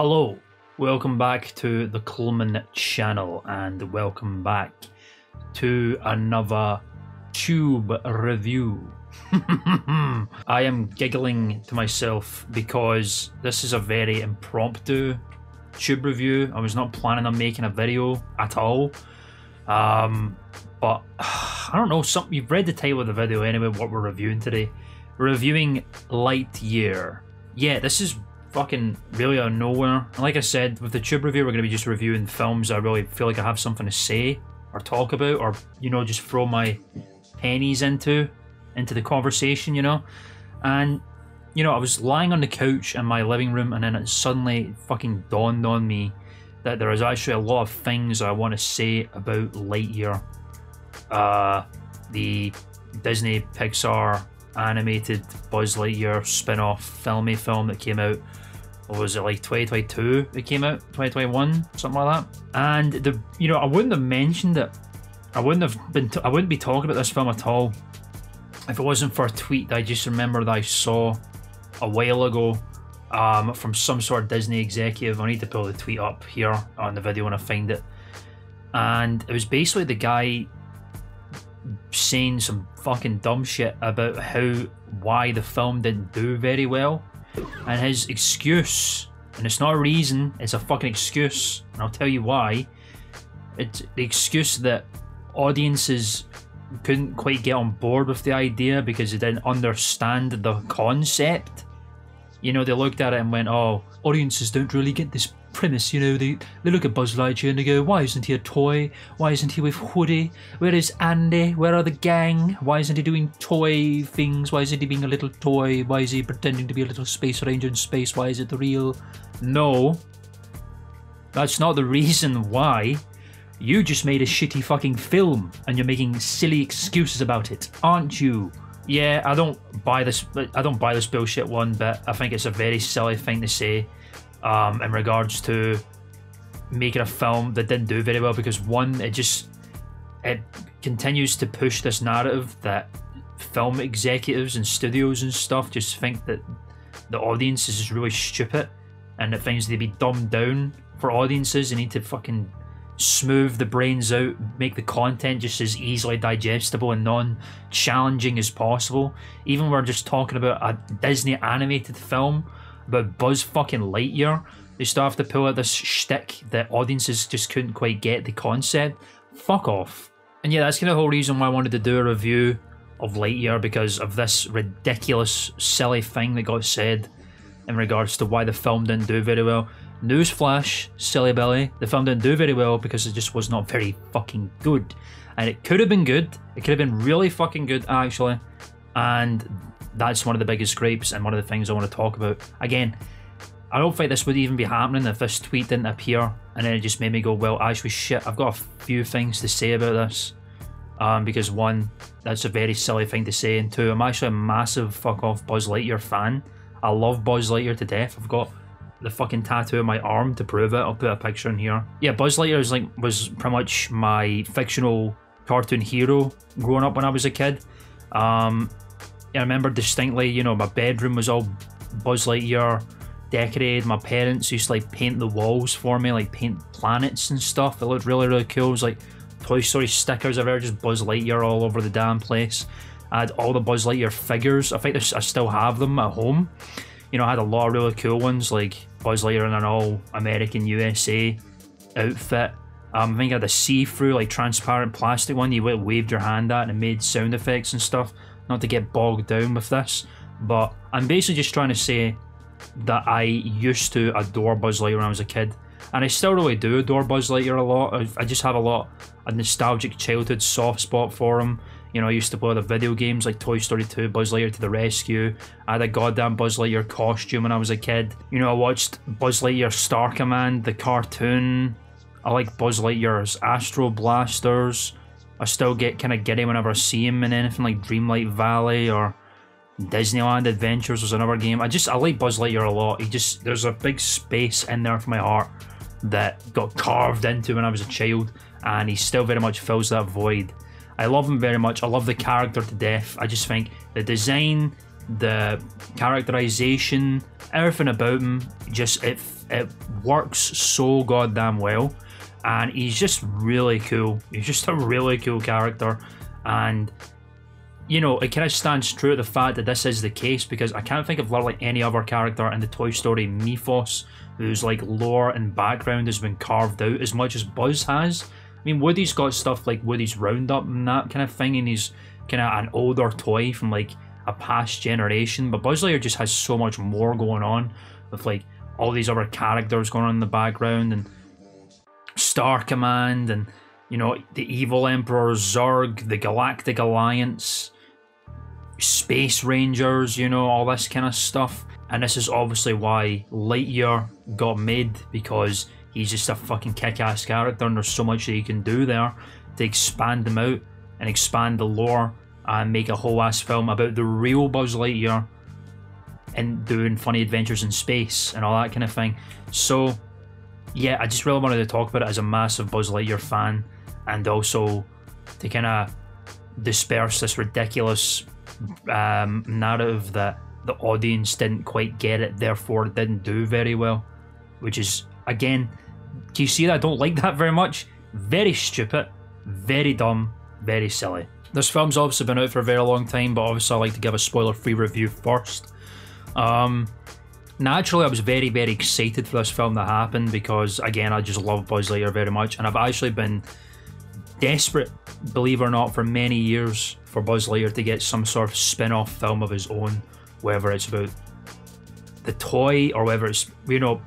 Hello, welcome back to the Coleman channel and welcome back to another tube review. I am giggling to myself because this is a very impromptu tube review. I was not planning on making a video at all, but I don't know, you've read the title of the video anyway, what we're reviewing today. We're reviewing Lightyear. Yeah, this is fucking really out of nowhere. And like I said, with the tube review, we're going to be just reviewing films I really feel like I have something to say or talk about, or, you know, just throw my pennies into the conversation, you know. And, you know, I was lying on the couch in my living room and then it suddenly fucking dawned on me that there is actually a lot of things I want to say about Lightyear. The Disney-pixar animated Buzz Lightyear spin-off film that came out, or was it like 2022 it came out, 2021, something like that. And you know, I wouldn't have mentioned it, I wouldn't be talking about this film at all if it wasn't for a tweet that I just remember that I saw a while ago from some sort of Disney executive. I need to pull the tweet up here on the video when I find it, and it was basically the guy saying some fucking dumb shit about why the film didn't do very well, and his excuse, and it's not a reason, it's a fucking excuse, and I'll tell you why. It's the excuse that audiences couldn't quite get on board with the idea because they didn't understand the concept. You know, they looked at it and went, oh, audiences don't really get this premise, you know. They look at Buzz Lightyear and they go, why isn't he a toy? Why isn't he with Woody? Where is Andy? Where are the gang? Why isn't he doing toy things? Why isn't he being a little toy? Why is he pretending to be a little space ranger in space? Why is it real? No, that's not the reason why. You just made a shitty fucking film and you're making silly excuses about it, aren't you? Yeah, I don't buy this bullshit one bit. I think it's a very silly thing to say in regards to making a film that didn't do very well, because one, it continues to push this narrative that film executives and studios and stuff just think that the audience is just really stupid and that things need to be dumbed down for audiences. They need to fucking smooth the brains out, make the content just as easily digestible and non-challenging as possible. Even when we're just talking about a Disney animated film about Buzz fucking Lightyear, they still have to pull out this shtick that audiences just couldn't quite get the concept. Fuck off. And yeah, that's kind of the whole reason why I wanted to do a review of Lightyear, because of this ridiculous, silly thing that got said in regards to why the film didn't do very well. Newsflash, silly Billy, the film didn't do very well because it just was not very fucking good. And it could have been good, it could have been really fucking good actually, and that's one of the biggest gripes and one of the things I want to talk about. Again, I don't think this would even be happening if this tweet didn't appear, and then it just made me go, well, actually shit, I've got a few things to say about this. Because one, that's a very silly thing to say, and two, I'm actually a massive fuck off Buzz Lightyear fan. I love Buzz Lightyear to death. I've got the fucking tattoo on my arm to prove it. I'll put a picture in here. Yeah, Buzz Lightyear was pretty much my fictional cartoon hero growing up when I was a kid. I remember distinctly, you know, my bedroom was all Buzz Lightyear decorated. My parents used to like paint the walls for me, like paint planets and stuff. It looked really, really cool. It was like Toy Story stickers everywhere, just Buzz Lightyear all over the damn place. I had all the Buzz Lightyear figures. I think I still have them at home. You know, I had a lot of really cool ones, like Buzz Lightyear in an all-American USA outfit. I think I had a see-through, like, transparent plastic one you waved your hand at and it made sound effects and stuff. Not to get bogged down with this, but I'm basically just trying to say that I used to adore Buzz Lightyear when I was a kid. And I still really do adore Buzz Lightyear a lot. I just have a lot of nostalgic childhood soft spot for him. You know, I used to play the video games like Toy Story 2, Buzz Lightyear to the Rescue. I had a goddamn Buzz Lightyear costume when I was a kid. You know, I watched Buzz Lightyear Star Command, the cartoon. I like Buzz Lightyear's Astro Blasters. I still get kind of giddy whenever I see him in anything like Dreamlight Valley or Disneyland Adventures was another game. I like Buzz Lightyear a lot. There's a big space in there for my heart that got carved into when I was a child, and he still very much fills that void. I love him very much. I love the character to death. I just think the design the characterization, everything about him, just it works so goddamn well, and he's just really cool. He's just a really cool character, and you know, it kind of stands true to the fact that this is the case, because I can't think of literally any other character in the Toy Story mythos whose like lore and background has been carved out as much as Buzz has. I mean, Woody's got stuff like Woody's Roundup and that kind of thing, and he's kind of an older toy from like a past generation, but Buzz Lightyear just has so much more going on with like all these other characters going on in the background, and Star Command, and you know, the evil Emperor Zurg, the Galactic Alliance, Space Rangers, you know, all this kind of stuff. And this is obviously why Lightyear got made, because he's just a fucking kick-ass character, and there's so much that you can do there to expand them out and expand the lore and make a whole ass film about the real Buzz Lightyear and doing funny adventures in space and all that kind of thing. So yeah, I just really wanted to talk about it as a massive Buzz Lightyear fan, and also to kind of disperse this ridiculous narrative that the audience didn't quite get it, therefore it didn't do very well, which is, again, do you see that? I don't like that very much. Very stupid, very dumb, very silly. This film's obviously been out for a very long time, but obviously I like to give a spoiler-free review first. Naturally, I was very, very excited for this film to happen, because, again, I just love Buzz Lightyear very much, and I've actually been desperate, believe it or not, for many years for Buzz Lightyear to get some sort of spin-off film of his own, whether it's about the toy or whether it's, you know,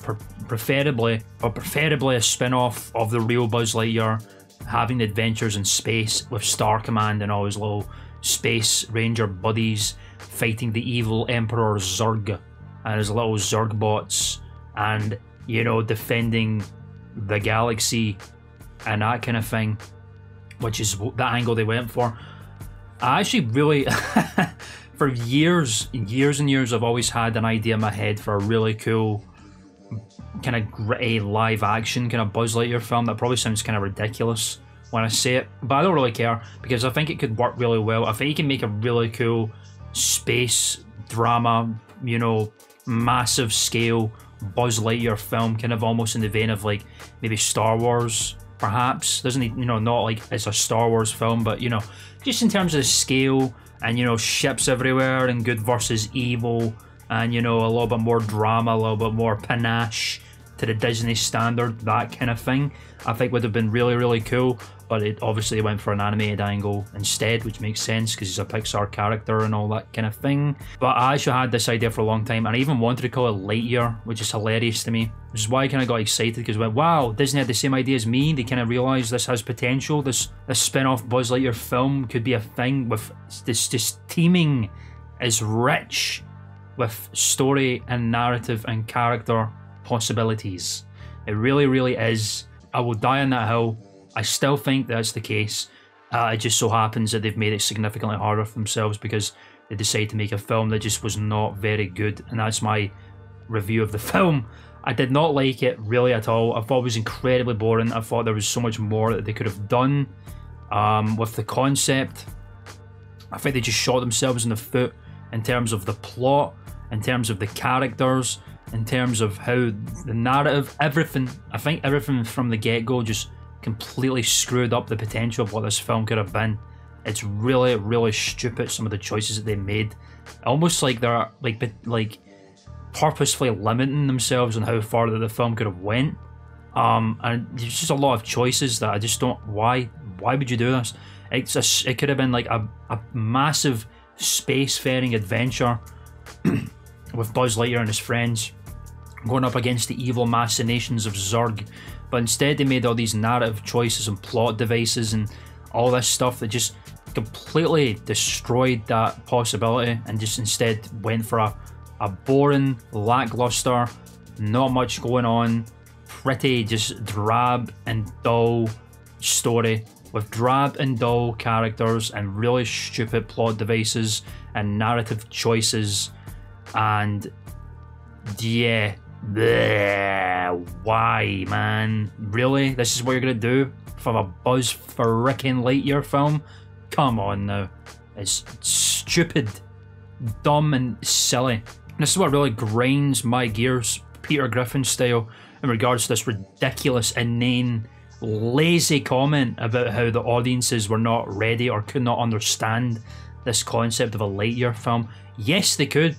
preferably a spin-off of the real Buzz Lightyear having adventures in space with Star Command and all his little space ranger buddies fighting the evil Emperor Zurg and his little Zurg bots, and, you know, defending the galaxy and that kind of thing, which is the angle they went for. I actually really for years and years I've always had an idea in my head for a really cool kind of gritty live action kind of Buzz Lightyear film. That probably sounds kind of ridiculous when I say it, but I don't really care, because I think it could work really well. I think you can make a really cool space drama, you know, massive scale Buzz Lightyear film, kind of almost in the vein of like maybe Star Wars, perhaps. Doesn't, you know, not like it's a Star Wars film, but, you know, just in terms of the scale, and, you know, ships everywhere and good versus evil, and, you know, a little bit more drama, a little bit more panache to the Disney standard, that kind of thing, I think would have been really, really cool. But it obviously went for an animated angle instead, which makes sense because he's a Pixar character and all that kind of thing. But I actually had this idea for a long time, and I even wanted to call it Lightyear, which is hilarious to me, which is why I kind of got excited, because I went, wow, Disney had the same idea as me. They kind of realised this has potential. This spin-off Buzz Lightyear film could be a thing with this just teeming, is rich with story and narrative and character possibilities. It really, really is. I will die on that hill. I still think that's the case. It just so happens that they've made it significantly harder for themselves, because they decided to make a film that just was not very good, and that's my review of the film. I did not like it really at all. I thought it was incredibly boring. I thought there was so much more that they could have done with the concept. I think they just shot themselves in the foot in terms of the plot, in terms of the characters, in terms of how the narrative, everything. I think everything from the get-go just completely screwed up the potential of what this film could have been. It's really, really stupid, some of the choices that they made. Almost like they're like purposefully limiting themselves on how far that the film could have went. And there's just a lot of choices that I just don't. Why would you do this? It could have been like a massive spacefaring adventure with Buzz Lightyear and his friends going up against the evil machinations of Zurg. But instead they made all these narrative choices and plot devices and all this stuff that just completely destroyed that possibility, and just instead went for a boring, lackluster, not much going on, pretty just drab and dull story with drab and dull characters and really stupid plot devices and narrative choices. And yeah, bleh, why, man? Really? This is what you're gonna do from a Buzz frickin' Lightyear film? Come on now. It's stupid. dumb and silly. This is what really grinds my gears, Peter Griffin style, in regards to this ridiculous, inane, lazy comment about how the audiences were not ready or could not understand this concept of a Lightyear film. Yes, they could.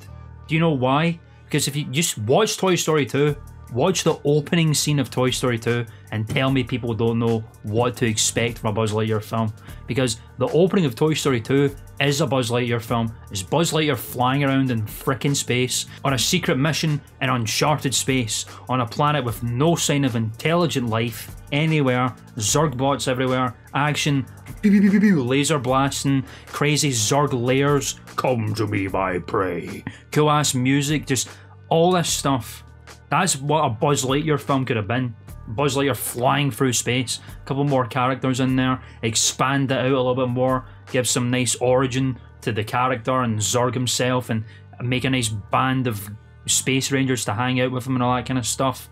Do you know why? Because if you just watch Toy Story 2, watch the opening scene of Toy Story 2 and tell me people don't know what to expect from a Buzz Lightyear film. Because the opening of Toy Story 2 is a Buzz Lightyear film. It's Buzz Lightyear flying around in frickin' space, on a secret mission in uncharted space, on a planet with no sign of intelligent life anywhere, Zurg bots everywhere, action, laser blasting, crazy Zurg layers, come to me my prey, cool ass music, just all this stuff. That's what a Buzz Lightyear film could have been. Buzz Lightyear flying through space, a couple more characters in there, expand it out a little bit more, give some nice origin to the character and Zurg himself, and make a nice band of space rangers to hang out with him and all that kind of stuff.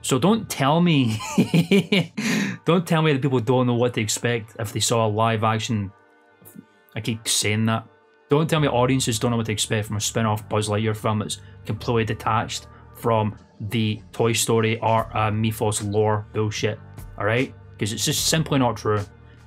So don't tell me don't tell me that people don't know what to expect if they saw a live action. I keep saying that. Don't tell me audiences don't know what to expect from a spin-off Buzz Lightyear film that's completely detached from the Toy Story or Mythos lore bullshit, alright? Because it's just simply not true.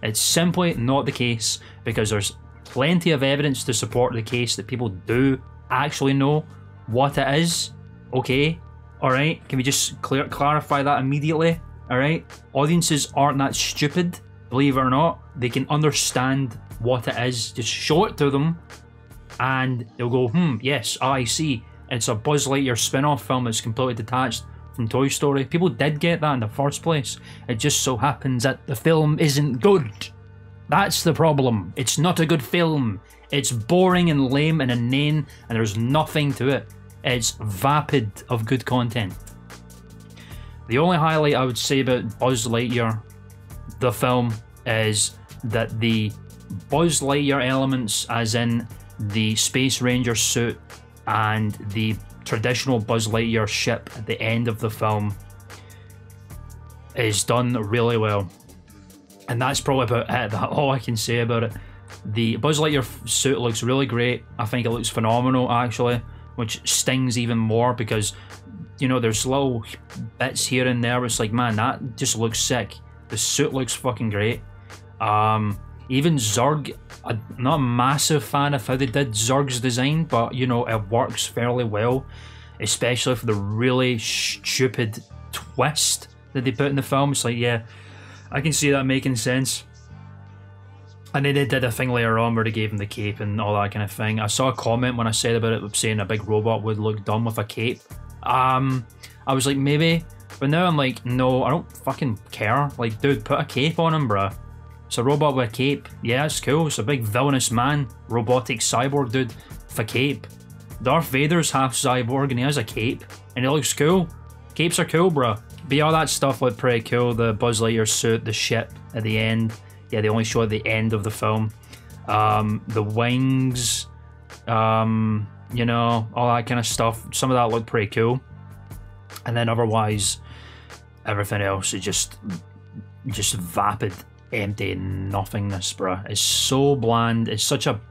It's simply not the case, because there's plenty of evidence to support the case that people do actually know what it is, okay? Alright? Can we just clarify that immediately? Alright? Audiences aren't that stupid, believe it or not. They can understand what it is. Just show it to them and they'll go, yes, I see. It's a Buzz Lightyear spin-off film that's completely detached from Toy Story. People did get that in the first place. It just so happens that the film isn't good. That's the problem. It's not a good film. It's boring and lame and inane, and there's nothing to it. It's vapid of good content. The only highlight I would say about Buzz Lightyear, the film, is that the Buzz Lightyear elements, as in the Space Ranger suit and the traditional Buzz Lightyear ship at the end of the film, is done really well. And that's probably about it. That's all I can say about it. The Buzz Lightyear suit looks really great. I think it looks phenomenal, actually, which stings even more because, you know, there's little bits here and there where it's like, man, that just looks sick. The suit looks fucking great. Even Zurg, I'm not a massive fan of how they did Zurg's design, but, you know, it works fairly well, especially for the really stupid twist that they put in the film. It's like, yeah, I can see that making sense. And then they did a thing later on where they gave him the cape and all that kind of thing. I saw a comment when I said about it saying a big robot would look dumb with a cape. I was like, maybe, but now I'm like, no, I don't fucking care. Like, dude, put a cape on him, bruh. It's a robot with a cape. Yeah, it's cool. It's a big villainous man, robotic cyborg dude with a cape. Darth Vader's half cyborg and he has a cape and he looks cool. Capes are cool, bruh. But yeah, all that stuff looked pretty cool. The Buzz Lightyear suit, the ship at the end. Yeah, they only show at the end of the film. The wings, you know, all that kind of stuff. Some of that looked pretty cool. And then otherwise, everything else is just vapid, empty nothingness, bruh. It's so bland. It's such a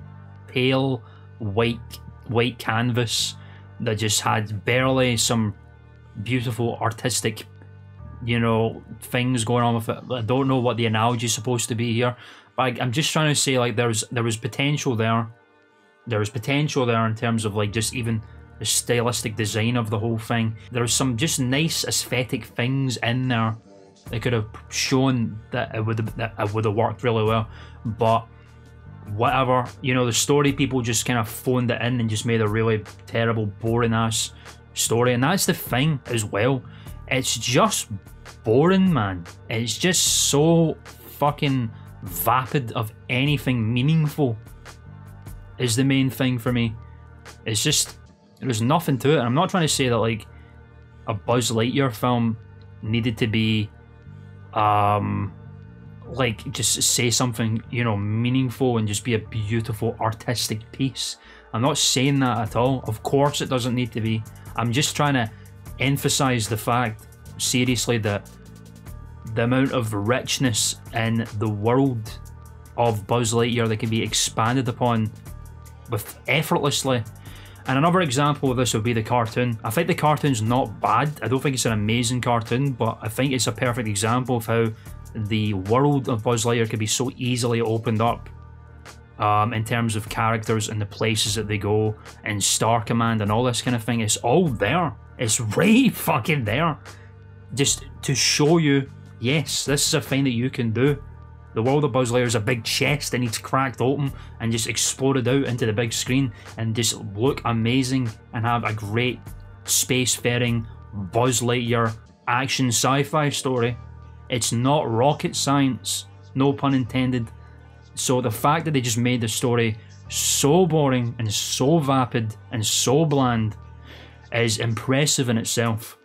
pale white canvas that just had barely some beautiful artistic, you know, things going on with it. I don't know what the analogy is supposed to be here, but I'm just trying to say, like, there was potential there. There was potential there in terms of, like, just even the stylistic design of the whole thing. There was some just nice aesthetic things in there that could have shown that it would have worked really well. But whatever, you know, the story people just kind of phoned it in and just made a really terrible, boring ass story. And that's the thing as well. It's just boring, man. It's just so fucking vapid of anything meaningful is the main thing for me. It's just, there's nothing to it. And I'm not trying to say that, like, a Buzz Lightyear film needed to be like, just say something, you know, meaningful and just be a beautiful artistic piece. I'm not saying that at all. Of course it doesn't need to be. I'm just trying to emphasize the fact, seriously, that the amount of richness in the world of Buzz Lightyear that can be expanded upon with effortlessly. And another example of this would be the cartoon. I think the cartoon's not bad. I don't think it's an amazing cartoon, but I think it's a perfect example of how the world of Buzz Lightyear could be so easily opened up in terms of characters and the places that they go and Star Command and all this kind of thing. It's all there. It's right fucking there. Just to show you, yes, this is a thing that you can do. The world of Buzz Lightyear is a big chest that needs cracked open and just exploded out into the big screen and just look amazing and have a great spacefaring Buzz Lightyear action sci-fi story. It's not rocket science, no pun intended. So the fact that they just made the story so boring and so vapid and so bland is impressive in itself.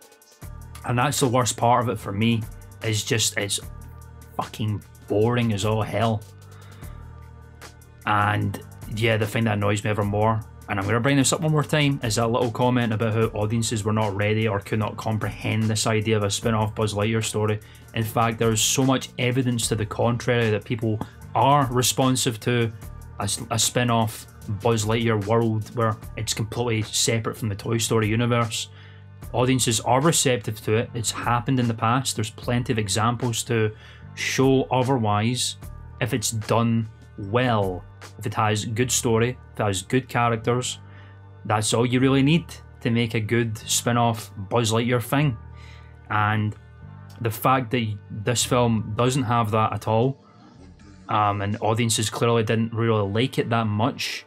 And that's the worst part of it for me, is just it's fucking boring as all hell. And yeah, the thing that annoys me ever more, and I'm going to bring this up one more time, is that little comment about how audiences were not ready or could not comprehend this idea of a spin-off Buzz Lightyear story. In fact, there's so much evidence to the contrary that people are responsive to a spin-off Buzz Lightyear world where it's completely separate from the Toy Story universe. Audiences are receptive to it. It's happened in the past. There's plenty of examples to show otherwise if it's done well. If it has good story, if it has good characters, that's all you really need to make a good spin-off Buzz Lightyear thing. And the fact that this film doesn't have that at all, and audiences clearly didn't really like it that much.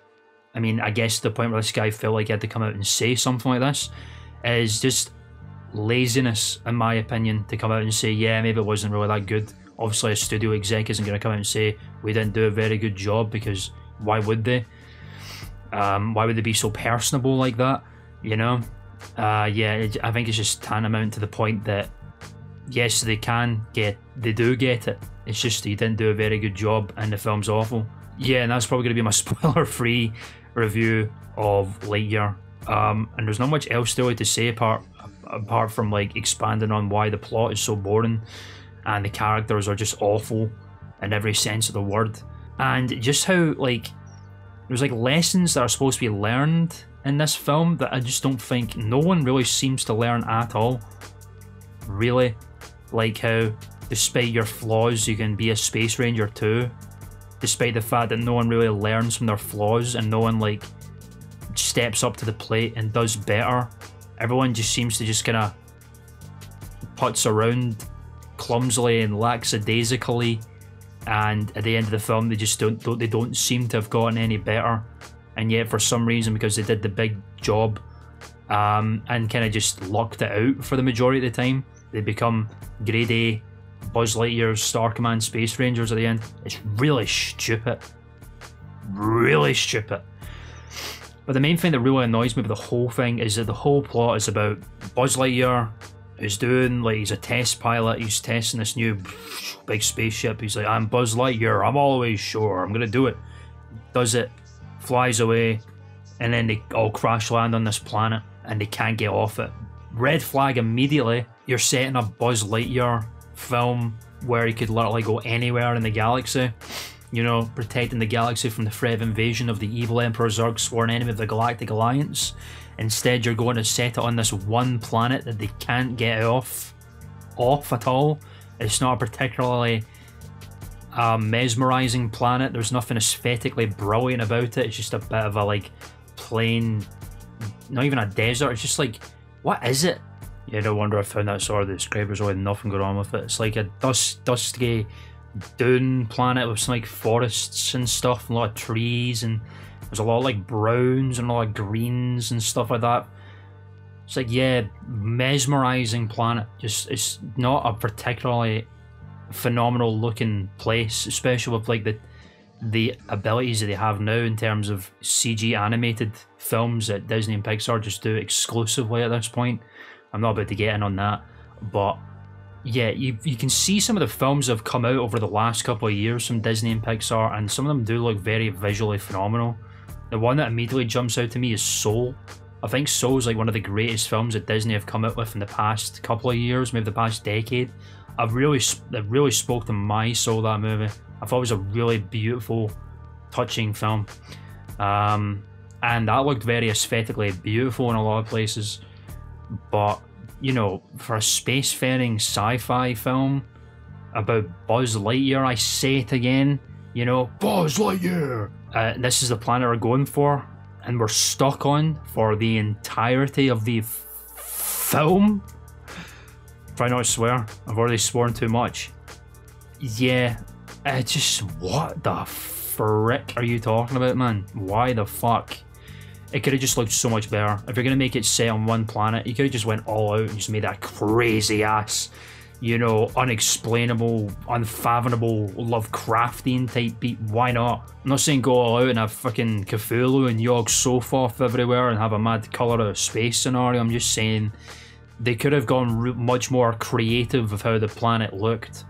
I mean, I guess the point where this guy felt like he had to come out and say something like this is just laziness, in my opinion, to come out and say, yeah, maybe it wasn't really that good. Obviously, a studio exec isn't going to come out and say, we didn't do a very good job, because why would they? Why would they be so personable like that? You know? Yeah, I think it's just tantamount to the point that, yes, they do get it. It's just you didn't do a very good job and the film's awful. Yeah, and that's probably going to be my spoiler-free review of Lightyear. And there's not much else really to say apart from like expanding on why the plot is so boring and the characters are just awful in every sense of the word. And just how like there's like lessons that are supposed to be learned in this film that I just don't think no one really seems to learn at all. Really. Like how despite your flaws you can be a space ranger too. Despite the fact that no one really learns from their flaws and no one like steps up to the plate and does better. Everyone just seems to just kind of putz around clumsily and lackadaisically, and at the end of the film they just don't seem to have gotten any better. And yet for some reason, because they did the big job and kind of just lucked it out for the majority of the time, they become grade A Buzz Lightyear's Star Command Space Rangers at the end. It's really stupid. Really stupid. But the main thing that really annoys me with the whole thing is that the whole plot is about Buzz Lightyear, who's doing, like, he's a test pilot, he's testing this new big spaceship. He's like, I'm Buzz Lightyear, I'm always sure, I'm gonna do it. Does it, flies away, and then they all crash land on this planet, and they can't get off it. Red flag immediately. You're setting a Buzz Lightyear film where he could literally go anywhere in the galaxy. You know, protecting the galaxy from the threat of invasion of the evil Emperor Zurg, sworn enemy of the Galactic Alliance. Instead, you're going to set it on this one planet that they can't get off at all. It's not a particularly mesmerizing planet. There's nothing aesthetically brilliant about it. It's just a bit of a, like, plain, not even a desert. It's just like, what is it? Yeah, no wonder I found that sort of described. There's really nothing going on with it. It's like a dusty dune planet with some like forests and stuff, and a lot of trees, and there's a lot of like browns and a lot of greens and stuff like that. It's like, yeah, mesmerizing planet. Just, it's not a particularly phenomenal looking place, especially with like the abilities that they have now in terms of CG animated films that Disney and Pixar just do exclusively at this point. I'm not about to get in on that, but yeah, you can see some of the films that have come out over the last couple of years from Disney and Pixar, and some of them do look very visually phenomenal. The one that immediately jumps out to me is Soul. I think Soul is like one of the greatest films that Disney have come out with in the past couple of years, maybe the past decade. It really spoke to my soul, that movie. I thought it was a really beautiful, touching film. And that looked very aesthetically beautiful in a lot of places. But, you know, for a spacefaring sci-fi film about Buzz Lightyear, I say it again, you know, Buzz Lightyear! This is the planet we're going for, and we're stuck on for the entirety of the film. Try not to swear, I've already sworn too much. Yeah, just, what the frick are you talking about, man? Why the fuck? It could have just looked so much better. If you're going to make it set on one planet, you could have just went all out and just made that crazy ass, you know, unexplainable, unfathomable, Lovecraftian type beat. Why not? I'm not saying go all out and have fucking Cthulhu and Yogg Sothoth everywhere and have a mad colour of space scenario. I'm just saying they could have gone much more creative with how the planet looked.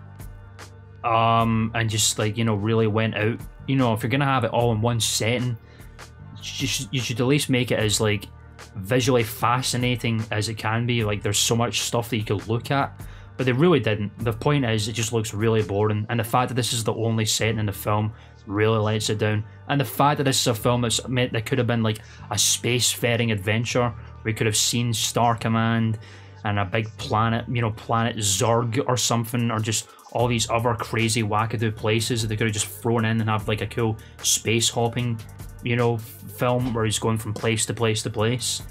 And just, like, you know, really went out. You know, if you're going to have it all in one setting, you should at least make it as, like, visually fascinating as it can be. Like, there's so much stuff that you could look at, but they really didn't. The point is, it just looks really boring, and the fact that this is the only setting in the film really lets it down. And the fact that this is a film that could have been like a spacefaring adventure, we could have seen Star Command and a big planet, you know, Planet Zurg or something, or just all these other crazy wackadoo places that they could have just thrown in and have like a cool space hopping, you know, film where he's going from place to place to place.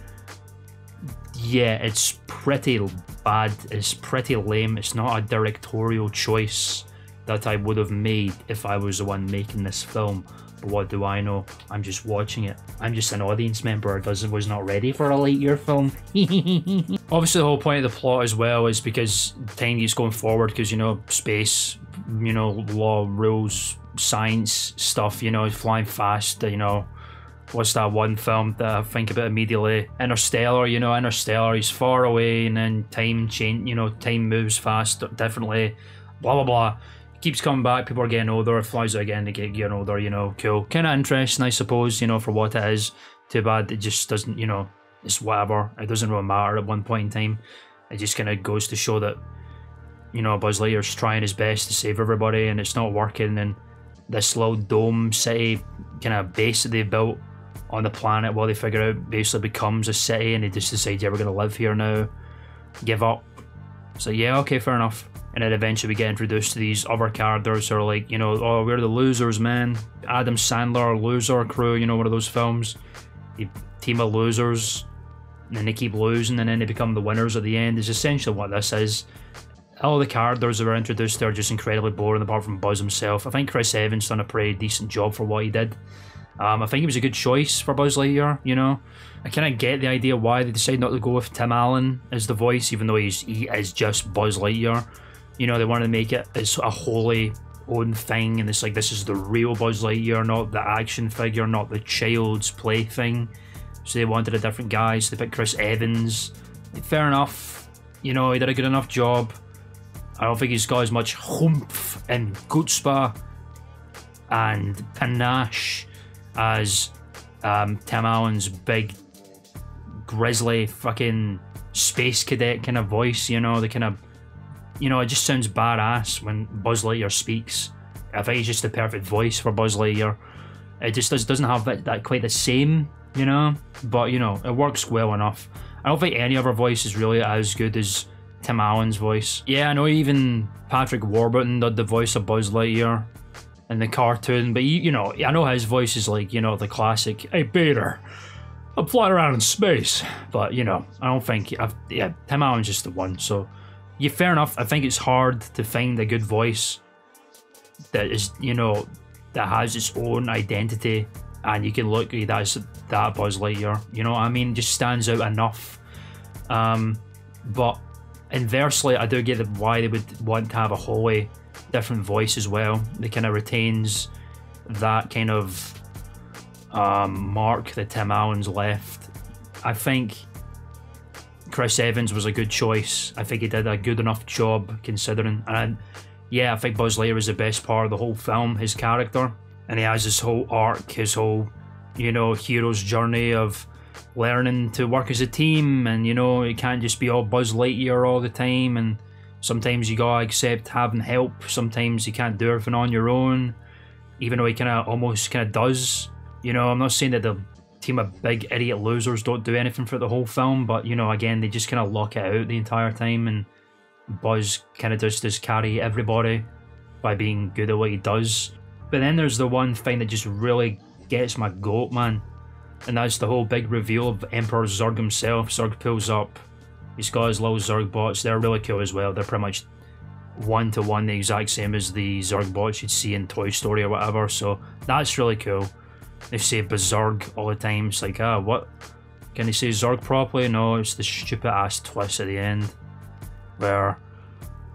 Yeah, it's pretty bad, it's pretty lame, it's not a directorial choice that I would have made if I was the one making this film. But what do I know? I'm just watching it. I'm just an audience member who was not ready for a Lightyear film. Obviously the whole point of the plot as well is because time keeps going forward, because, you know, space, you know, law, rules, science stuff, you know, flying fast, you know. What's that one film that I think about immediately? Interstellar, you know, Interstellar, he's far away and then time change, you know, time moves fast differently, blah blah blah. Keeps coming back, people are getting older, flies out again, they get getting older, you know, cool. Kind of interesting, I suppose, you know, for what it is. Too bad it just doesn't, you know, it's whatever. It doesn't really matter at one point in time. It just kind of goes to show that, you know, Buzz Lightyear's trying his best to save everybody and it's not working, and this little dome city kind of base that they built on the planet while they figure out basically becomes a city, and they just decide, yeah, we're going to live here now. Give up. So yeah, okay, fair enough. And then eventually we get introduced to these other characters who are like, you know, oh, we're the losers, man. Adam Sandler, Loser Crew, you know, one of those films. The team of losers, and then they keep losing, and then they become the winners at the end, is essentially what this is. All the characters that were introduced are just incredibly boring, apart from Buzz himself. I think Chris Evans done a pretty decent job for what he did. I think he was a good choice for Buzz Lightyear, you know. I kind of get the idea why they decided not to go with Tim Allen as the voice, even though he is just Buzz Lightyear. You know, they wanted to make it as a wholly own thing, and it's like, this is the real Buzz Lightyear, not the action figure, not the child's play thing. So they wanted a different guy, so they picked Chris Evans. Fair enough, you know, he did a good enough job. I don't think he's got as much humph and chutzpah and panache as Tim Allen's big, grizzly, fucking space cadet kind of voice, you know, the kind of, you know, it just sounds badass when Buzz Lightyear speaks. I think he's just the perfect voice for Buzz Lightyear. It just doesn't have that quite the same, you know, but, you know, it works well enough. I don't think any other voice is really as good as Tim Allen's voice. Yeah, I know even Patrick Warburton did the voice of Buzz Lightyear in the cartoon, but you know, I know his voice is like, you know, the classic, hey Peter, I'm flying around in space. But, you know, I don't think, yeah, Tim Allen's just the one. So yeah, fair enough. I think it's hard to find a good voice that is, you know, that has its own identity, and you can look, that's that Buzz Lightyear, you know what I mean, just stands out enough. But inversely, I do get why they would want to have a wholly different voice as well. It kind of retains that kind of mark that Tim Allen's left. I think Chris Evans was a good choice. I think he did a good enough job considering. And yeah, I think Buzz Lightyear is the best part of the whole film, his character. And he has this whole arc, his whole, you know, hero's journey of learning to work as a team, and, you know, it can't just be all Buzz Lightyear all the time, and, Sometimes you gotta accept having help. Sometimes you can't do everything on your own, even though he almost does. You know, I'm not saying that the team of big idiot losers don't do anything for the whole film, but you know, again, they just kind of lock it out the entire time, and Buzz kind of does carry everybody by being good at what he does. But then there's the one thing that just really gets my goat, man, and that's the whole big reveal of Emperor Zurg himself. Zurg pulls up, he's got his little Zurg bots. They're really cool as well. They're pretty much one-to-one the exact same as the Zurg bots you'd see in Toy Story or whatever, so that's really cool. They say Berserk all the time. It's like, what? Can they say Zurg properly? No, it's the stupid ass twist at the end where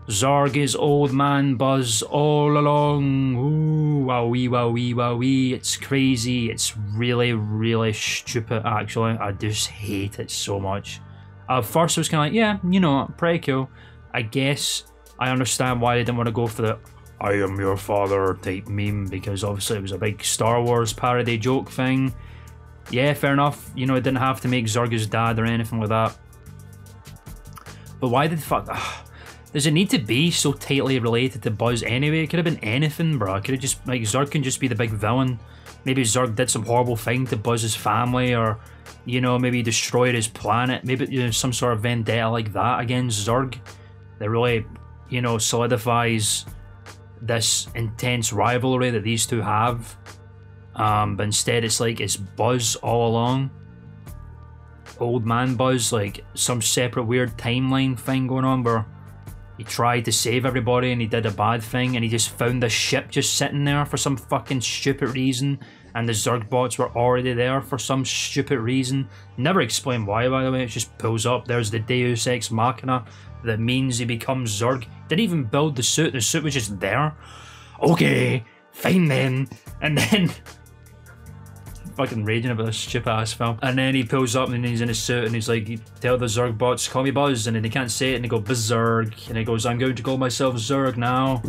Zurg is old man Buzz all along. Ooh, wowee, wowee, wowee. It's crazy. It's really, really stupid, actually. I just hate it so much. At first, I was kind of like, yeah, you know, pretty cool. I guess I understand why they didn't want to go for the I am your father type meme, because obviously it was a big Star Wars parody joke thing. Yeah, fair enough. You know, it didn't have to make Zurg his dad or anything like that. But why did the fuck... does it need to be so tightly related to Buzz anyway? It could have been anything, bro. It could have just... Like, Zurg can just be the big villain. Maybe Zurg did some horrible thing to Buzz's family, or, you know, maybe he destroyed his planet. Maybe, you know, some sort of vendetta like that against Zurg that really, you know, solidifies this intense rivalry that these two have. But instead it's like it's Buzz all along. Old man Buzz, like some separate weird timeline thing going on where he tried to save everybody and he did a bad thing and he just found the ship just sitting there for some fucking stupid reason, and the Zurg bots were already there for some stupid reason. Never explained why, by the way. It just pulls up. There's the Deus Ex Machina that means he becomes Zurg. Didn't even build the suit was just there. Okay, fine then. And then fucking raging about this stupid ass film. And then he pulls up and he's in his suit and he's like, tell the Zurg bots, call me Buzz, and then they can't say it and they go Berserk, and he goes, I'm going to call myself Zurg now.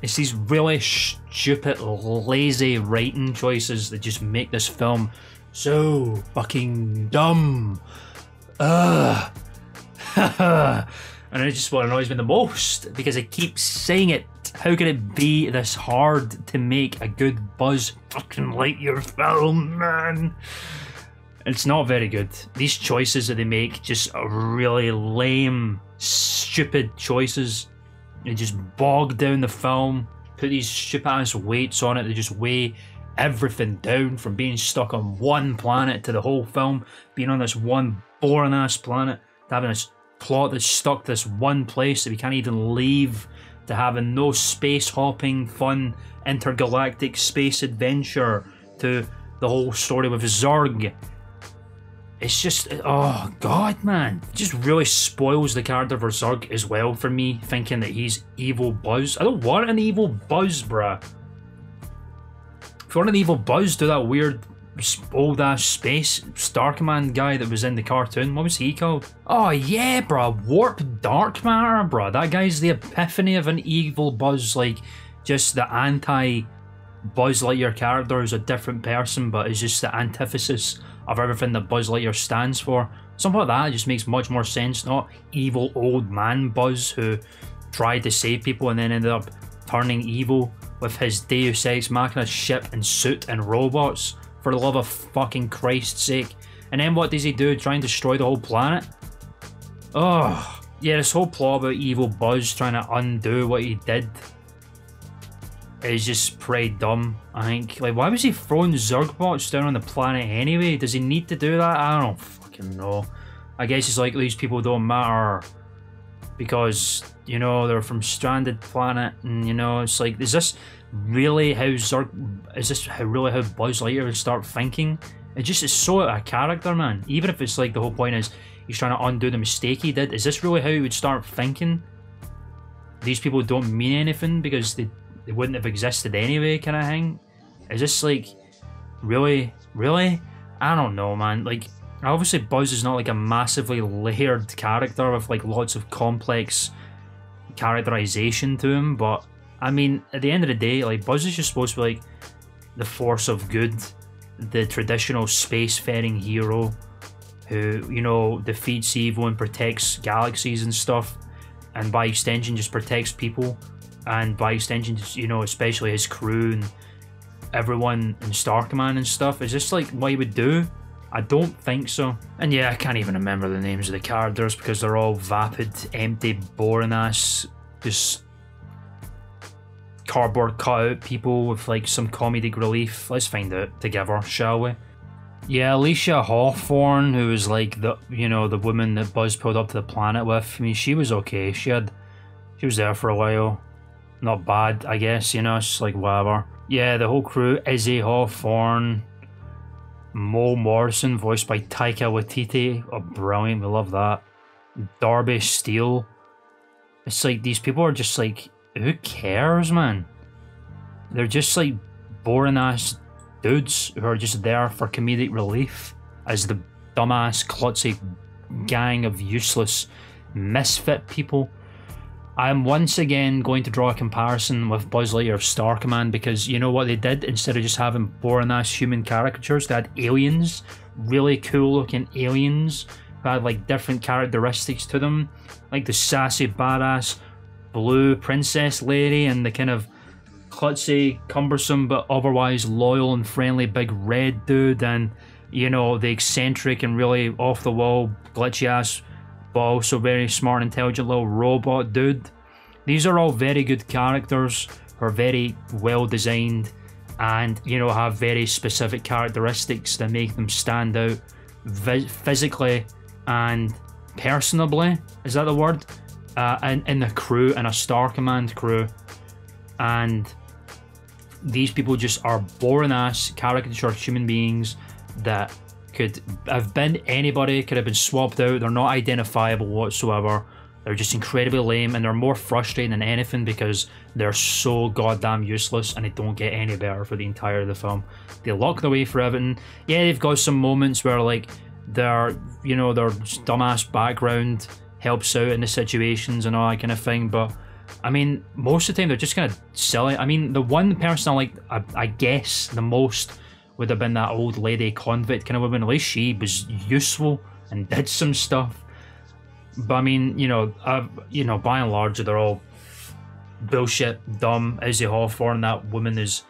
It's these really stupid, lazy writing choices that just make this film so fucking dumb. And it's just what annoys me the most, because I keep saying it. How can it be this hard to make a good Buzz fucking Lightyear film, man? It's not very good. These choices that they make just are really lame, stupid choices. They just bog down the film, put these stupid ass weights on it. They just weigh everything down, from being stuck on one planet to the whole film being on this one boring ass planet, to having this plot that's stuck to this one place that we can't even leave, to having no space hopping, fun, intergalactic space adventure, to the whole story with Zurg. It's just, oh god, man. It just really spoils the character for Zurg as well for me, thinking that he's evil Buzz. I don't want an evil Buzz, bruh. If you want an evil Buzz, do that weird old ass space Star Command guy that was in the cartoon. What was he called? Oh yeah, bruh. Warp Dark Matter, bruh. That guy's the epiphany of an evil Buzz, like just the anti Buzz Lightyear character who's a different person, but is just the antithesis of everything that Buzz Lightyear stands for. Something like that just makes much more sense. Not evil old man Buzz who tried to save people and then ended up turning evil with his Deus Ex Machina ship and suit and robots, for the love of fucking Christ's sake. And then what does he do? Try and destroy the whole planet? Oh, yeah, this whole plot about evil Buzz trying to undo what he did is just pretty dumb, I think. Like, why was he throwing Zurg bots down on the planet anyway? Does he need to do that? I don't fucking know. I guess it's like these people don't matter because, you know, they're from Stranded Planet, and, you know, it's like, is this really how really how Buzz Lightyear would start thinking? It just is so out of character, man. Even if it's like the whole point is he's trying to undo the mistake he did, is this really how he would start thinking? These people don't mean anything because they wouldn't have existed anyway, kind of thing. Is this like really? I don't know, man. Like, obviously Buzz is not like a massively layered character with like lots of complex characterization to him, but I mean, at the end of the day, like, Buzz is just supposed to be like the force of good, the traditional spacefaring hero who, you know, defeats evil and protects galaxies and stuff, and by extension just protects people, and by extension just, you know, especially his crew and everyone in Star Command and stuff. Is this like what he would do? I don't think so. And yeah, I can't even remember the names of the characters because they're all vapid, empty, boring ass, just cardboard cutout people with like some comedic relief. Let's find out together, shall we? Yeah, Alicia Hawthorne, who was like the, you know, the woman that Buzz pulled up to the planet with. I mean, she was okay. She was there for a while. Not bad, I guess, you know, it's like whatever. Yeah, the whole crew, Izzy Hawthorne, Mo Morrison, voiced by Taika Waititi. Oh, brilliant, we love that. Darby Steele. It's like, these people are just like, who cares, man? They're just like boring ass dudes who are just there for comedic relief as the dumbass, klutzy gang of useless misfit people. I'm once again going to draw a comparison with Buzz Lightyear of Star Command, because you know what they did? Instead of just having boring ass human caricatures, they had aliens, really cool looking aliens who had like different characteristics to them, like the sassy badass blue princess lady and the kind of klutzy, cumbersome but otherwise loyal and friendly big red dude, and you know, the eccentric and really off the wall glitchy ass but also very smart and intelligent little robot dude. These are all very good characters who are very well designed and, you know, have very specific characteristics that make them stand out physically and personably, is that the word? In the crew, in a Star Command crew. And these people just are boring ass caricature human beings that could have been anybody, could have been swapped out. They're not identifiable whatsoever. They're just incredibly lame, and they're more frustrating than anything because they're so goddamn useless and they don't get any better for the entirety of the film. They lock the way for everything. Yeah, they've got some moments where like their, you know, their dumbass background helps out in the situations and all that kind of thing, but I mean, most of the time they're just kind of silly. I mean, the one person I like, I guess the most would have been that old lady convict kind of woman. At least she was useful and did some stuff. But I mean, you know, by and large, they're all bullshit, dumb. Izzy Hawthorne, that woman, is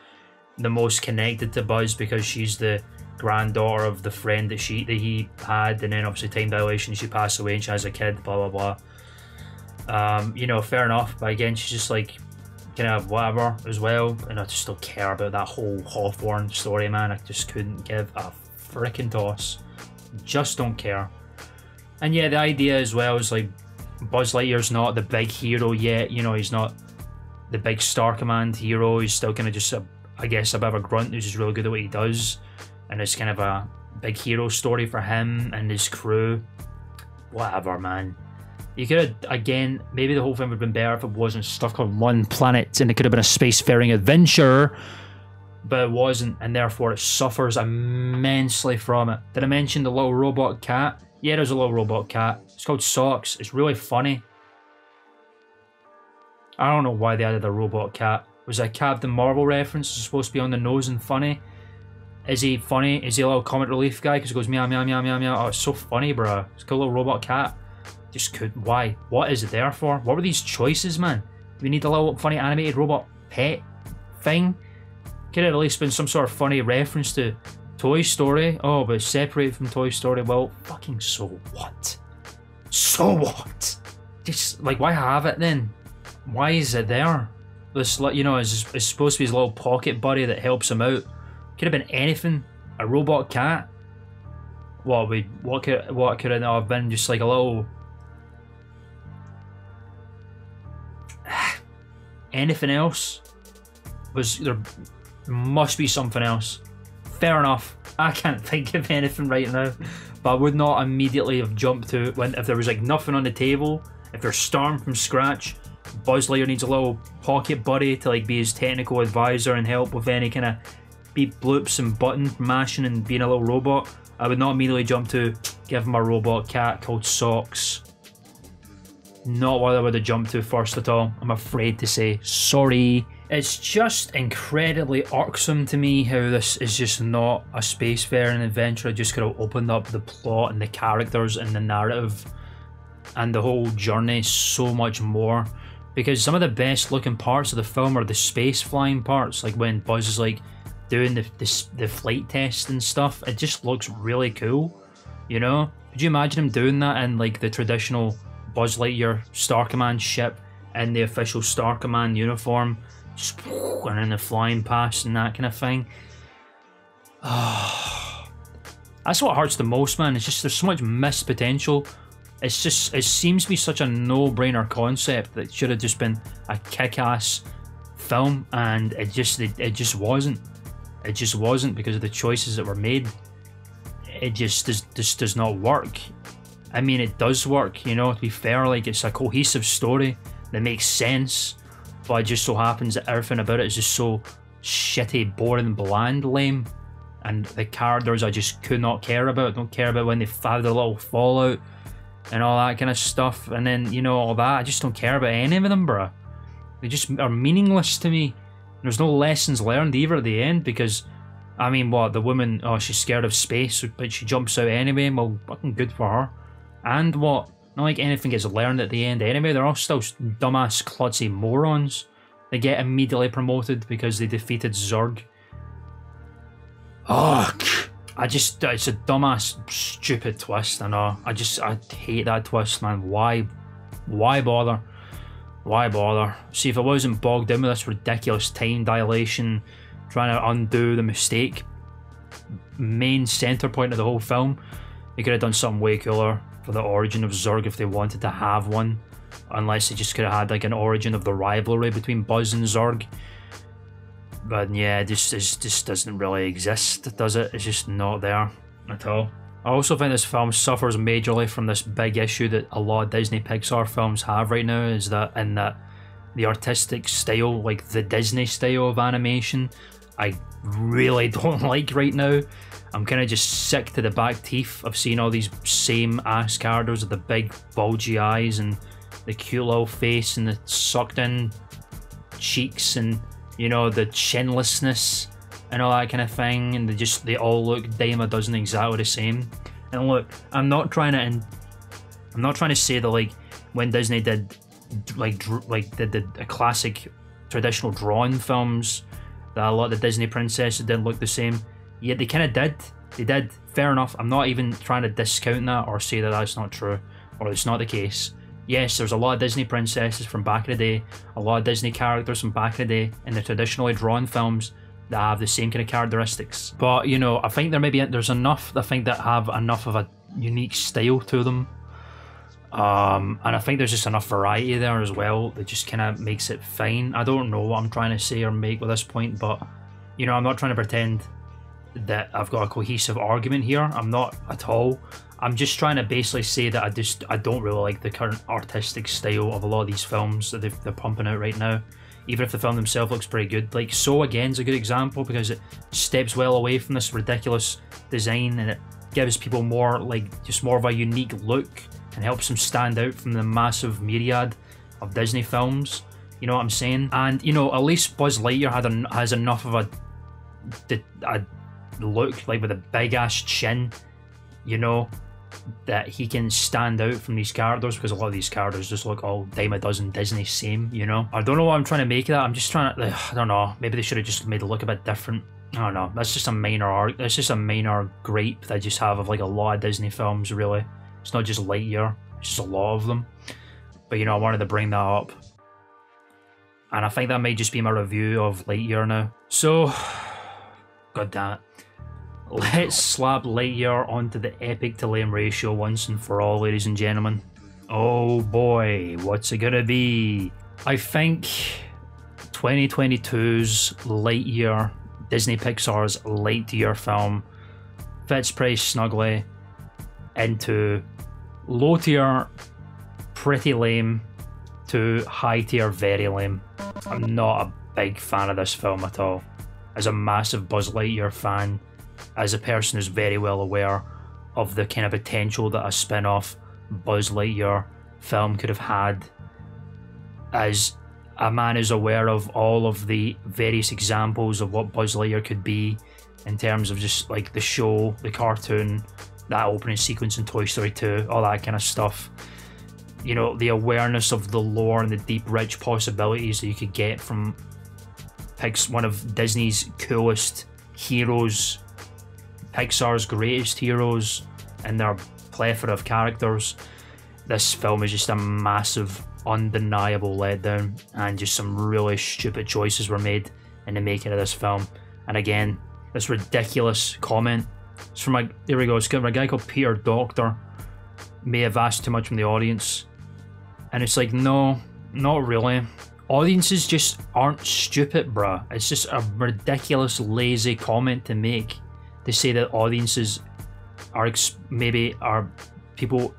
the most connected to Buzz because she's the granddaughter of the friend that he had, and then obviously time dilation, she passed away and she has a kid, blah blah blah. You know, fair enough, but again, she's just like kind of whatever as well, and I just don't care about that whole Hawthorne story, man. I just couldn't give a freaking toss. Just don't care. And yeah, the idea as well is like Buzz Lightyear's not the big hero yet, you know, he's not the big Star Command hero, he's still kind of just I guess a bit of a grunt who's just really good at what he does, and it's kind of a big hero story for him and his crew. Whatever, man. You could have, again, maybe the whole thing would have been better if it wasn't stuck on one planet and it could have been a spacefaring adventure, but it wasn't, and therefore it suffers immensely from it. Did I mention the little robot cat? Yeah, there's a little robot cat. It's called Socks. It's really funny. I don't know why they added a robot cat. Was that a Captain Marvel reference? It's supposed to be on the nose and funny. Is he funny? Is he a little comic relief guy? Because he goes meow meow meow meow meow. Oh, it's so funny, bro. It's called a little robot cat. Just could. Why? What is it there for? What were these choices, man? We need a little funny animated robot pet thing. Could have at least been some sort of funny reference to Toy Story. Oh, but separated from Toy Story. Well, fucking so what? So what? Just like, why have it then? Why is it there? This, you know, is supposed to be his little pocket buddy that helps him out. Could have been anything. A robot cat. What could it not have been? Just like a little. Anything else? There must be something else. Fair enough. I can't think of anything right now, but I would not immediately have jumped to it if there was like nothing on the table. If they're starting from scratch, Buzz Lightyear needs a little pocket buddy to like be his technical advisor and help with any kind of beep bloops and button mashing and being a little robot. I would not immediately jump to give him a robot cat called Socks. Not what I would have jumped to first at all, I'm afraid to say. Sorry. It's just incredibly irksome to me how this is just not a spacefaring adventure. It just could have opened up the plot and the characters and the narrative and the whole journey so much more. Because some of the best looking parts of the film are the space flying parts, like when Buzz is like doing the flight test and stuff. It just looks really cool, you know? Could you imagine him doing that in like the traditional Buzz Lightyear Star Command ship in the official Star Command uniform, just and then the flying past and that kind of thing? That's what hurts the most, man. It's just there's so much missed potential. It's just, it seems to be such a no-brainer concept that should have just been a kick-ass film, and it just wasn't. It just wasn't because of the choices that were made. It just does not work. I mean, it does work, you know, to be fair, like it's a cohesive story that makes sense, but it just so happens that everything about it is just so shitty, boring, bland, lame, and the characters I just could not care about. Don't care about when they have their little fallout and all that kind of stuff, and then, you know, all that. I just don't care about any of them, bruh. They just are meaningless to me. There's no lessons learned either at the end, because, I mean, what, the woman, oh, she's scared of space, but she jumps out anyway. Well, fucking good for her. And what? Not like anything gets learned at the end anyway. They're all still dumbass, klutzy morons. They get immediately promoted because they defeated Zurg. Oh, it's a dumbass, stupid twist, I know. I hate that twist, man. Why bother? Why bother? See, if I wasn't bogged down with this ridiculous time dilation, trying to undo the mistake, main centre point of the whole film, they could have done something way cooler for the origin of Zurg if they wanted to have one. Unless they just could have had like an origin of the rivalry between Buzz and Zurg. But yeah, it just doesn't really exist, does it? It's just not there at all. I also think this film suffers majorly from this big issue that a lot of Disney-Pixar films have right now, is that the artistic style, like the Disney style of animation, I really don't like right now. I'm kind of just sick to the back teeth of seeing all these same ass characters with the big bulgy eyes and the cute little face and the sucked in cheeks and, you know, the chinlessness and all that kind of thing, and they all look dime a dozen exactly the same. And look, I'm not trying to say that like when Disney did the classic traditional drawn films that a lot of the Disney princesses didn't look the same. Yeah, they kind of did. They did. Fair enough. I'm not even trying to discount that or say that that's not true or it's not the case. Yes, there's a lot of Disney princesses from back in the day, a lot of Disney characters from back in the day in the traditionally drawn films that have the same kind of characteristics. But, you know, I think there's enough, I think, that have enough of a unique style to them. And I think there's just enough variety there as well that just kind of makes it fine. I don't know what I'm trying to say or make with this point, but, you know, I'm not trying to pretend that I've got a cohesive argument here. I'm not at all. I'm just trying to basically say that I don't really like the current artistic style of a lot of these films that they're pumping out right now, even if the film themselves looks pretty good. Like So again is a good example because it steps well away from this ridiculous design and it gives people more, like, just more of a unique look and helps them stand out from the massive myriad of Disney films. You know what I'm saying? And, you know, at least Buzz Lightyear has enough of a look, like with a big ass chin, you know, that he can stand out from these characters, because a lot of these characters just look all dime a dozen Disney same, you know. I don't know what I'm trying to make of that. I'm just trying to, I don't know, maybe they should have just made it look a bit different. I don't know. That's just a minor gripe that I just have of like a lot of Disney films, really. It's not just Lightyear, it's just a lot of them. But, you know, I wanted to bring that up. And I think that might just be my review of Lightyear now. So, god damn it. Let's slap Lightyear onto the epic to lame ratio once and for all, ladies and gentlemen. Oh boy, what's it gonna be? I think 2022's Lightyear, Disney-Pixar's Lightyear film, fits pretty snugly into low tier, pretty lame, to high tier, very lame. I'm not a big fan of this film at all. As a massive Buzz Lightyear fan, as a person who's very well aware of the kind of potential that a spin-off Buzz Lightyear film could have had, as a man is aware of all of the various examples of what Buzz Lightyear could be in terms of just like the show, the cartoon, that opening sequence in Toy Story 2, all that kind of stuff. You know, the awareness of the lore and the deep, rich possibilities that you could get from one of Disney's coolest heroes, Pixar's greatest heroes, and their plethora of characters. This film is just a massive, undeniable letdown, and just some really stupid choices were made in the making of this film. And again, this ridiculous comment, it's from there we go, it's from a guy called Peter Doctor, may have asked too much from the audience. And it's like, no, not really. Audiences just aren't stupid, bruh. It's just a ridiculous, lazy comment to make, to say that audiences are maybe are people.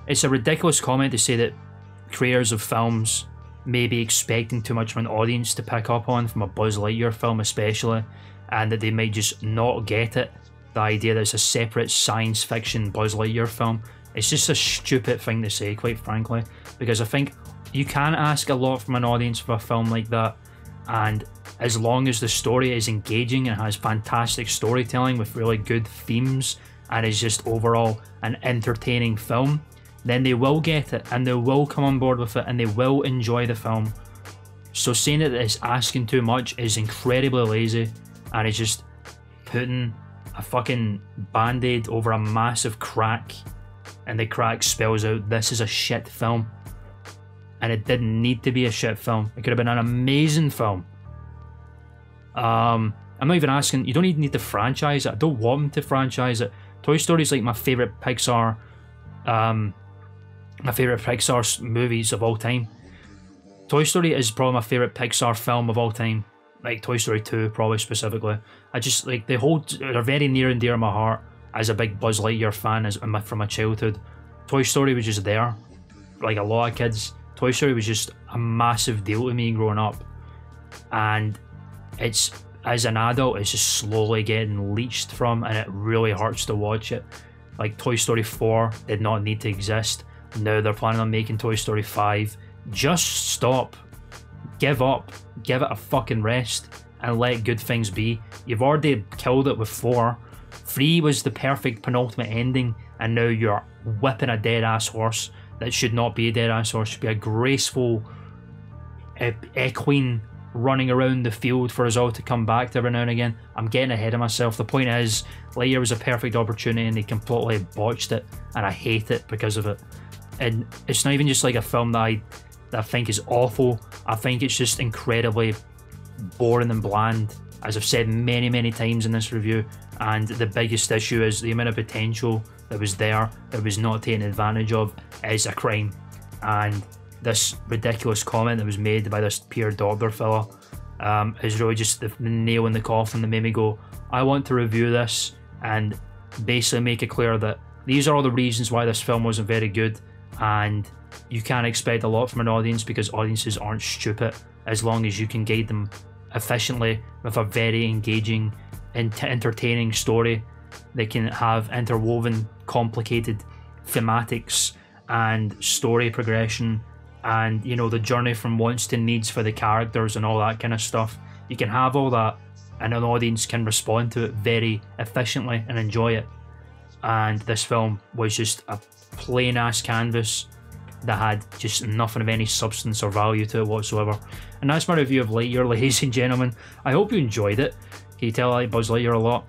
It's a ridiculous comment to say that creators of films may be expecting too much from an audience to pick up on, from a Buzz Lightyear film especially, and that they might just not get it. The idea that it's a separate science fiction Buzz Lightyear film. It's just a stupid thing to say, quite frankly, because I think you can ask a lot from an audience for a film like that, and as long as the story is engaging and has fantastic storytelling with really good themes and is just overall an entertaining film, then they will get it and they will come on board with it and they will enjoy the film. So saying that it's asking too much is incredibly lazy, and it's just putting a fucking band-aid over a massive crack, and the crack spells out this is a shit film. And it didn't need to be a shit film. It could have been an amazing film. I'm not even asking, you don't even need to franchise it. I don't want them to franchise it. Toy Story is like my favourite Pixar movies of all time. Toy Story is probably my favourite Pixar film of all time. Like Toy Story 2 probably specifically. I just like, they're very near and dear to my heart as a big Buzz Lightyear fan from my childhood. Toy Story was just there. Like a lot of kids, Toy Story was just a massive deal to me growing up. And it's, as an adult, it's just slowly getting leached from, and it really hurts to watch it. Like Toy Story 4 did not need to exist. Now they're planning on making Toy Story 5. Just stop. Give up. Give it a fucking rest and let good things be. You've already killed it with 4. 3 was the perfect penultimate ending, and now you're whipping a dead ass horse that should not be a dead ass horse. It should be a graceful equine running around the field for us all to come back to every now and again. I'm getting ahead of myself. The point is, Lightyear was a perfect opportunity and they completely botched it, and I hate it because of it. And it's not even just like a film that I think is awful. I think it's just incredibly boring and bland, as I've said many times in this review. And the biggest issue is the amount of potential that was there that was not taken advantage of is a crime. And this ridiculous comment that was made by this Peter Doctor fella is really just the nail in the coffin that made me go, I want to review this and basically make it clear that these are all the reasons why this film wasn't very good, and you can't expect a lot from an audience because audiences aren't stupid, as long as you can guide them efficiently with a very engaging and entertaining story that can have interwoven complicated thematics and story progression, and you know, the journey from wants to needs for the characters and all that kind of stuff. You can have all that and an audience can respond to it very efficiently and enjoy it. And this film was just a plain ass canvas that had just nothing of any substance or value to it whatsoever. And that's my review of Lightyear, ladies and gentlemen. I hope you enjoyed it. Can you tell I like Buzz Lightyear a lot?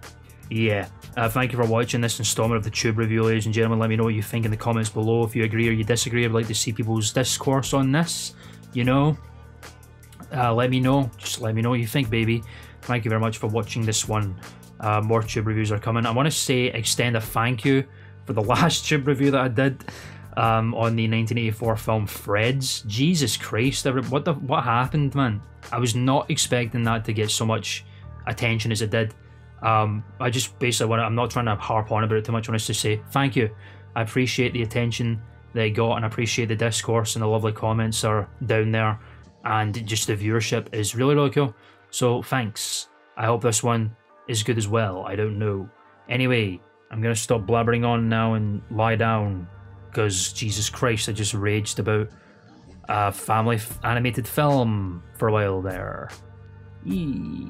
Yeah. Thank you for watching this installment of the Tube Review, ladies and gentlemen. Let me know what you think in the comments below. If you agree or you disagree, I'd like to see people's discourse on this. You know, let me know. Just let me know what you think, baby. Thank you very much for watching this one. More Tube Reviews are coming. I want to extend a thank you for the last Tube Review that I did on the 1984 film Freds. Jesus Christ, what happened, man? I was not expecting that to get so much attention as it did. I just basically I'm not trying to harp on about it too much. I want to say thank you. I appreciate the attention that I got, and I appreciate the discourse and the lovely comments are down there, and just the viewership is really cool. So thanks. I hope this one is good as well. I don't know. Anyway, I'm gonna stop blabbering on now and lie down. because Jesus Christ, I just raged about a family animated film for a while there. Eee.